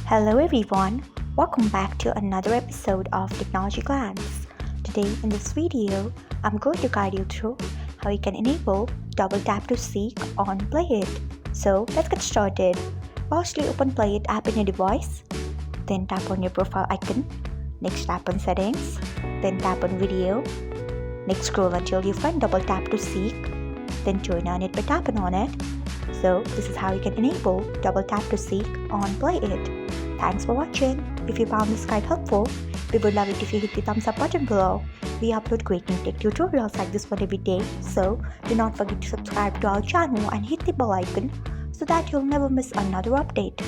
Hello everyone, welcome back to another episode of Technologyglance. Today in this video, I'm going to guide you through how you can enable double tap to seek on PLAYit. So let's get started. Firstly, open PLAYit app in your device, then tap on your profile icon, next tap on settings, then tap on video, next scroll until you find double tap to seek, then turn on it by tapping on it. So this is how you can enable double tap to seek on PLAYit. Thanks for watching. If you found this guide helpful, we would love it if you hit the thumbs up button below. We upload great new tech tutorials like this one every day, so do not forget to subscribe to our channel and hit the bell icon so that you'll never miss another update.